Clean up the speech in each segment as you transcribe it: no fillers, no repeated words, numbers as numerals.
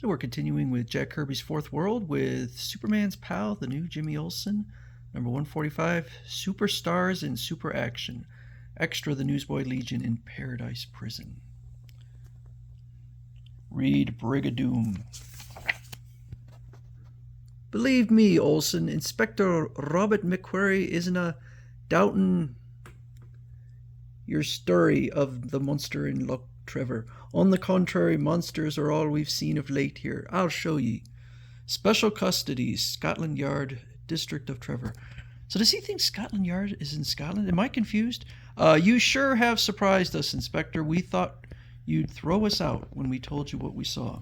So we're continuing with Jack Kirby's Fourth World with Superman's pal, the new Jimmy Olsen, number 145, Superstars in Super Action, Extra the Newsboy Legion in Paradise Prison. Read Brigadoon. Believe me, Olsen, Inspector Robert McQuarrie isn't a doubting your story of the monster in Loch Trevor. On the contrary, monsters are all we've seen of late here. I'll show ye. Special Custody, Scotland Yard, District of Trevor. So does he think Scotland Yard is in Scotland? Am I confused? You sure have surprised us, Inspector. We thought you'd throw us out when we told you what we saw.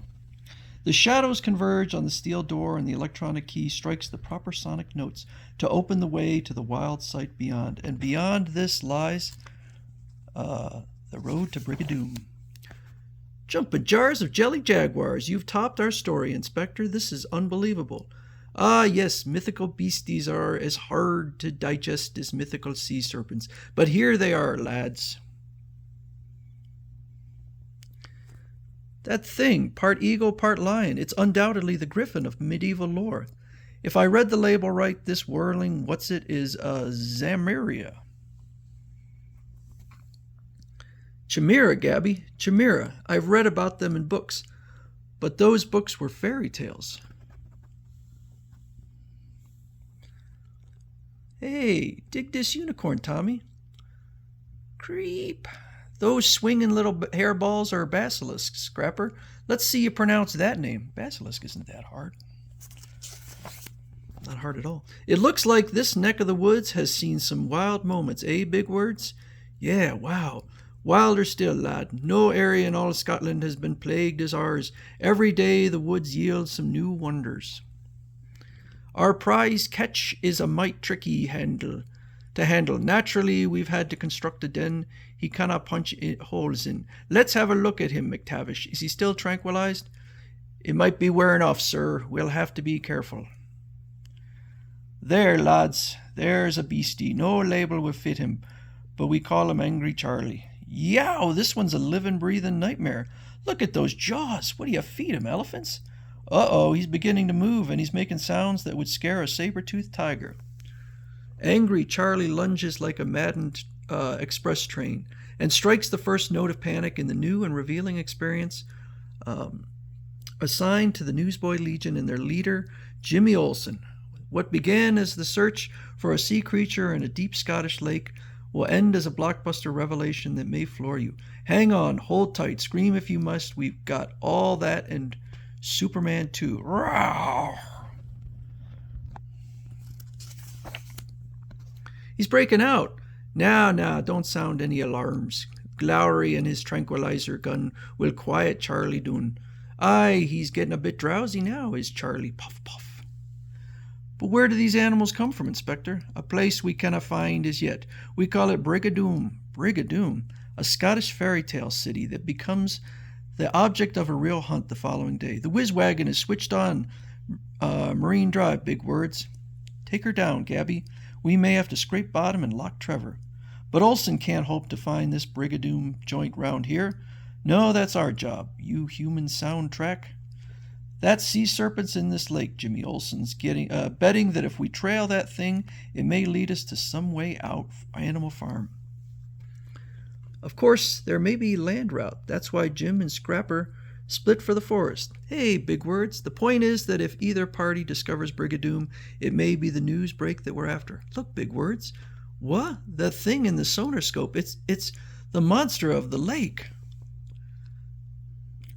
The shadows converge on the steel door, and the electronic key strikes the proper sonic notes to open the way to the wild sight beyond. And beyond this lies the road to Brigadoon. Jumping jars of jelly jaguars. You've topped our story, Inspector. This is unbelievable. Ah, yes, mythical beasties are as hard to digest as mythical sea serpents. But here they are, lads. That thing, part eagle, part lion, it's undoubtedly the griffin of medieval lore. If I read the label right, this whirling what's-it is a Zamiria. Chimera, Gabby, chimera. I've read about them in books, but those books were fairy tales. Hey, dig this unicorn, Tommy. Creep. Those swinging little hairballs are basilisks, Scrapper. Let's see you pronounce that name. Basilisk isn't that hard. Not hard at all. It looks like this neck of the woods has seen some wild moments, eh, Big Words? Yeah, wow. Wilder still, lad. No area in all of Scotland has been plagued as ours. Every day the woods yield some new wonders. Our prize catch is a mite tricky to handle. Naturally, we've had to construct a den he cannot punch holes in. Let's have a look at him, McTavish. Is he still tranquilized? It might be wearing off, sir. We'll have to be careful. There, lads. There's a beastie. No label will fit him, but we call him Angry Charlie. Yow, this one's a living, breathing nightmare. Look at those jaws. What do you feed him, elephants? Uh-oh, he's beginning to move, and he's making sounds that would scare a saber-toothed tiger. Angry Charlie lunges like a maddened express train and strikes the first note of panic in the new and revealing experience assigned to the Newsboy Legion and their leader, Jimmy Olsen. What began as the search for a sea creature in a deep Scottish lake will end as a blockbuster revelation that may floor you. Hang on, hold tight, scream if you must. We've got all that and Superman 2. Rawr! He's breaking out. Now, don't sound any alarms. Glowry and his tranquilizer gun will quiet Charlie Doon. Aye, he's getting a bit drowsy now, is Charlie. Puff, puff. But where do these animals come from, Inspector? A place we cannot find as yet. We call it Brigadoon. Brigadoon, a Scottish fairy tale city that becomes the object of a real hunt the following day. The whiz wagon is switched on Marine Drive, Big Words. Take her down, Gabby. We may have to scrape bottom and lock Trevor. But Olsen can't hope to find this Brigadoon joint round here. No, that's our job, you human soundtrack. That sea serpent's in this lake, Jimmy Olsen's betting that if we trail that thing, it may lead us to some way out Animal Farm. Of course, there may be land route. That's why Jim and Scrapper split for the forest. Hey, Big Words, the point is that if either party discovers Brigadoon, it may be the news break that we're after. Look, Big Words. What? The thing in the sonar scope. It's the monster of the lake.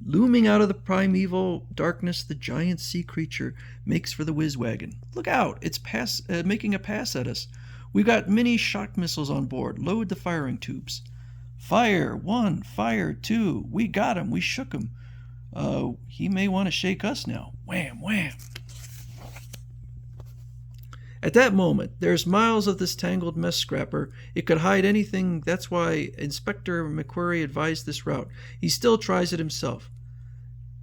Looming out of the primeval darkness, the giant sea creature makes for the whiz wagon. Look out! It's making a pass at us. We've got mini shock missiles on board. Load the firing tubes. Fire 1, fire 2. We got him. We shook him. He may want to shake us now. Wham, wham. At that moment, there's miles of this tangled mess, Scrapper. It could hide anything. That's why Inspector McQuarrie advised this route. He still tries it himself.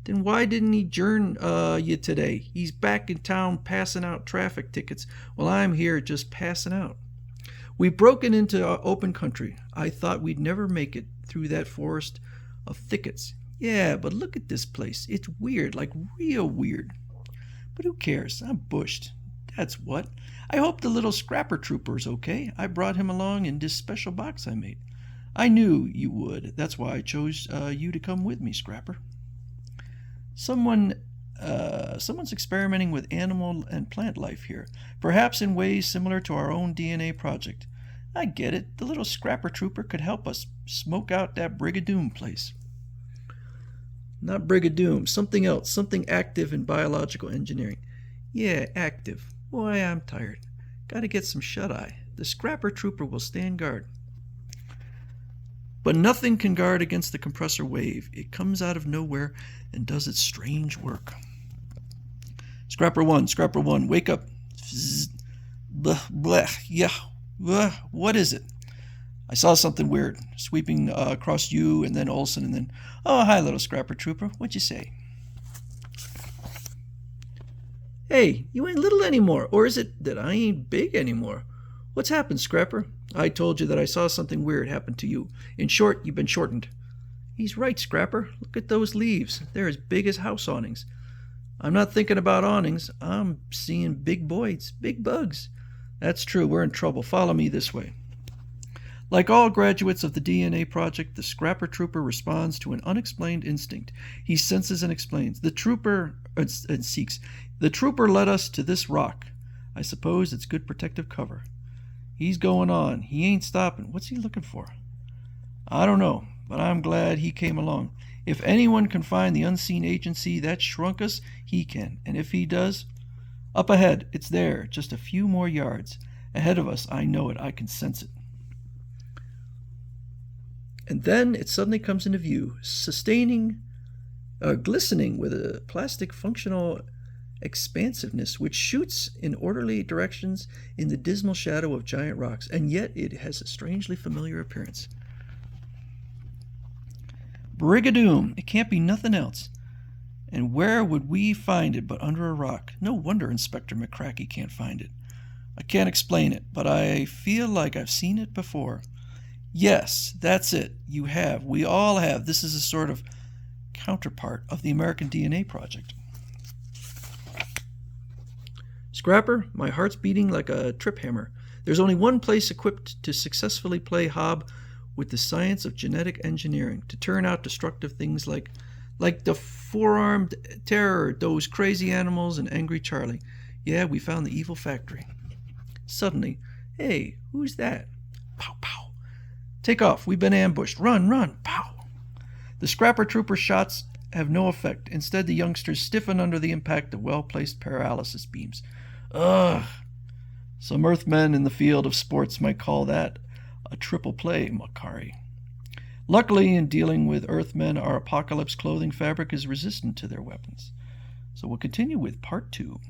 Then why didn't he join you today? He's back in town passing out traffic tickets while I'm here just passing out. We've broken into open country. I thought we'd never make it through that forest of thickets. Yeah, but look at this place. It's weird, like real weird. But who cares? I'm bushed. That's what. I hope the little scrapper trooper's okay. I brought him along in this special box I made. I knew you would. That's why I chose you to come with me, Scrapper. Someone's experimenting with animal and plant life here, perhaps in ways similar to our own DNA project. I get it. The little scrapper trooper could help us smoke out that Brigadoon place. Not Brigadoon, something else, something active in biological engineering. Yeah, active. Boy, I'm tired. Gotta get some shut-eye. The scrapper trooper will stand guard. But nothing can guard against the compressor wave. It comes out of nowhere and does its strange work. Scrapper 1, wake up. Blech, blech, yeah. What is it? I saw something weird, sweeping across you and then Olsen and then... Oh, hi, little scrapper trooper. What'd you say? Hey, you ain't little anymore. Or is it that I ain't big anymore? What's happened, Scrapper? I told you that I saw something weird happen to you. In short, you've been shortened. He's right, Scrapper. Look at those leaves. They're as big as house awnings. I'm not thinking about awnings. I'm seeing big boys, big bugs. That's true. We're in trouble. Follow me this way. Like all graduates of the DNA project, the Scrapper Trooper responds to an unexplained instinct. He senses and explains. The trooper led us to this rock. I suppose it's good protective cover. He's going on. He ain't stopping. What's he looking for? I don't know, but I'm glad he came along. If anyone can find the unseen agency that shrunk us, he can. And if he does, up ahead, it's there, just a few more yards. Ahead of us, I know it. I can sense it. And then it suddenly comes into view, glistening with a plastic functional expansiveness which shoots in orderly directions in the dismal shadow of giant rocks, and yet it has a strangely familiar appearance. Brigadoon! It can't be nothing else. And where would we find it but under a rock? No wonder Inspector McCracky can't find it. I can't explain it, but I feel like I've seen it before. Yes, that's it. You have. We all have. This is a sort of counterpart of the American DNA Project. Scrapper, my heart's beating like a trip hammer. There's only one place equipped to successfully play hob with the science of genetic engineering, to turn out destructive things like the four-armed terror, those crazy animals, and Angry Charlie. Yeah, we found the evil factory. Suddenly, hey, who's that? Pow, pow. Take off. We've been ambushed. Run, run. Pow. The Scrapper Trooper shots have no effect. Instead, the youngsters stiffen under the impact of well-placed paralysis beams. Ugh. Some Earthmen in the field of sports might call that a triple play, Makari. Luckily, in dealing with Earthmen, our apocalypse clothing fabric is resistant to their weapons. So we'll continue with part 2.